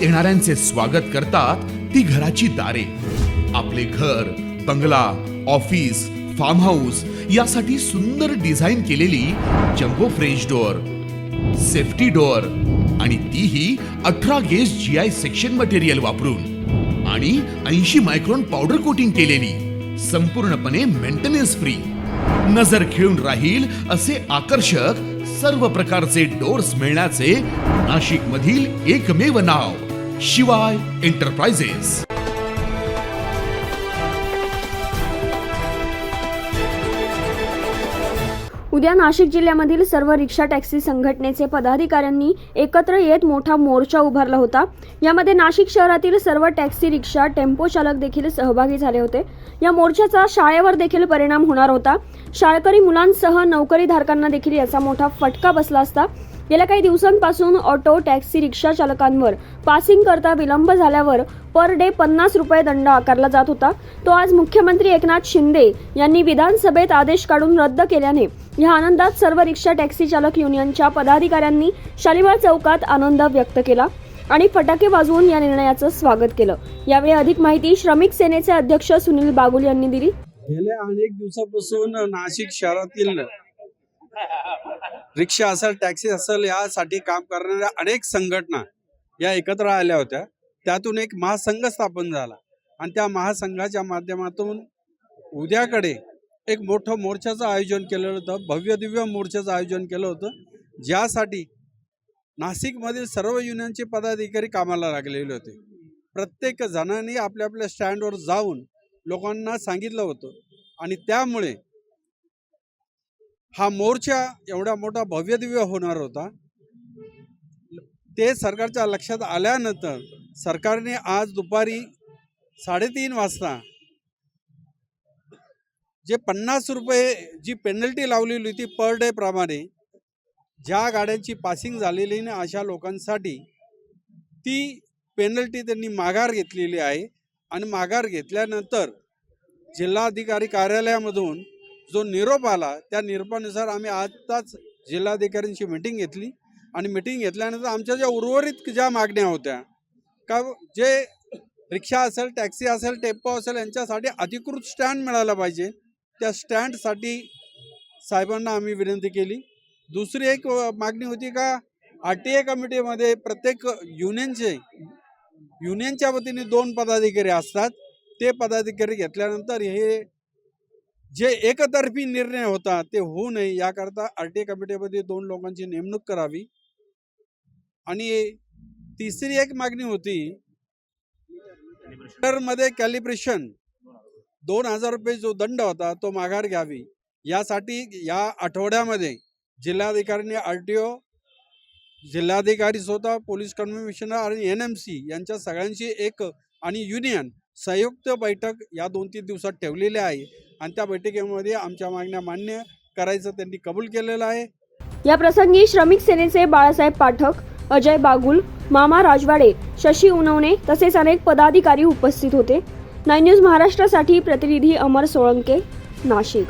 आत येणाऱ्यांचे स्वागत करतात ती घराची दारे. आपले घर, बंगला, ऑफिस, फार्म हाऊस यासाठी सुंदर डिझाईन केलेली jumbo French door, safety door आणि तीही 18 गेज GI सेक्शन मटेरियल वापरून आणि 80 मायक्रॉन पावडर कोटिंग केलेली, संपूर्णपणे मेंटेनन्स फ्री. नजर खिळून राहील असे आकर्षक सर्व प्रकारचे डोअर्स मिळण्याचे नाशिक मधील एकमेव नाव शिवाय एंटरप्राइजेस. उद्या नाशिक जिल्ह्यामधील सर्व रिक्षा टॅक्सी संघटनेचे पदाधिकाऱ्यांनी एकत्र येत मोठा मोर्चा उभारला होता. यामध्ये नाशिक शहरातील सर्व टॅक्सी, रिक्षा, टेम्पो चालक देखील सहभागी झाले होते. या मोर्चाचा शाळेवर देखील परिणाम होणार होता. शाळकरी मुलांसह नोकरीधारकांना देखील याचा मोठा फटका बसला असता. गेल्या काही दिवसांपासून ऑटो, टॅक्सी, रिक्षा चालकांवर पासिंग करता विलंब झाल्यावर पर डे 50 रुपये दंड आकारला जात होता. तो आज मुख्यमंत्री एकनाथ शिंदे यांनी विधानसभेत आदेश काढून रद्द केल्याने या आनंदात सर्व रिक्षा टॅक्सी चालक युनियनच्या पदाधिकाऱ्यांनी शालिमार चौकात आनंद व्यक्त केला आणि फटाके वाजवून या निर्णयाचं स्वागत केलं. यावेळी अधिक माहिती श्रमिक सेनेचे अध्यक्ष सुनील बागुल यांनी दिली. गेल्या अनेक दिवसापासून नाशिक शहरातील रिक्षा असेल, टॅक्सी असेल यासाठी काम करणाऱ्या अनेक संघटना या एकत्र आल्या होत्या. त्यातून एक महासंघ स्थापन झाला आणि त्या महासंघाच्या माध्यमातून उद्याकडे एक मोठं मोर्चाचं आयोजन केलेलं होतं. भव्य दिव्य मोर्चाचं आयोजन केलं होतं, ज्यासाठी नाशिकमधील सर्व युनियनचे पदाधिकारी कामाला लागलेले होते. प्रत्येक जणांनी आपल्या आपल्या स्टँडवर जाऊन लोकांना सांगितलं होतं आणि त्यामुळे हा मोर्चा एवढा मोठा भव्य दिव्य होणार होता. ते सरकारच्या लक्षात आल्यानंतर सरकारने आज दुपारी 3:30 वाजता जे 50 रुपये जी पेनल्टी लावलेली होती पर डे प्रमाणे, ज्या गाड्यांची पासिंग झालेली नाही अशा लोकांसाठी ती पेनल्टी त्यांनी माघार घेतलेली आहे. आणि माघार घेतल्यानंतर जिल्हाधिकारी कार्यालयामधून जो निरोप आला त्या निरोपानुसार आम्ही आताच जिल्हाधिकाऱ्यांची मीटिंग घेतली आणि मीटिंग घेतल्यानंतर आमच्या ज्या उर्वरित ज्या मागण्या होत्या का, जे रिक्षा असेल, टॅक्सी असेल, टेम्पो असेल यांच्यासाठी अधिकृत स्टँड मिळाला पाहिजे, त्या स्टँडसाठी साहेबांना आम्ही विनंती केली. दुसरी एक मागणी होती का RTA कमिटीमध्ये प्रत्येक युनियनच्या वतीने 2 पदाधिकारी असतात. ते पदाधिकारी घेतल्यानंतर हे जे एकतर्फी निर्णय होता ते होऊ नये याकरता RTA कमिटीमध्ये 2 लोकांची नेमणूक करावी. आणि तिसरी एक मागणी होती मध्ये कॅलिब्रेशन 2000 रुपये जो दंड होता तो माघार घ्यावी. यासाठी या आठवड्यामध्ये जिल्हाधिकाऱ्यांनी RTO, जिल्हाधिकारी स्वतः, पोलीस कमिशनर आणि NMC यांच्या सगळ्यांची एक आणि युनियन संयुक्त बैठक या 2-3 दिवसात ठेवलेली आहे आणि त्या बैठकीमध्ये आमच्या मागण्या मान्य करायचं त्यांनी कबूल केलेलं आहे. या प्रसंगी श्रमिक सेनेचे बाळासाहेब पाठक, अजय बागुल, मामा राजवाडे, शशी उनवणे तसेच अनेक पदाधिकारी उपस्थित होते. 9 न्यूज महाराष्ट्रासाठी प्रतिनिधी अमर सोळंके, नाशिक.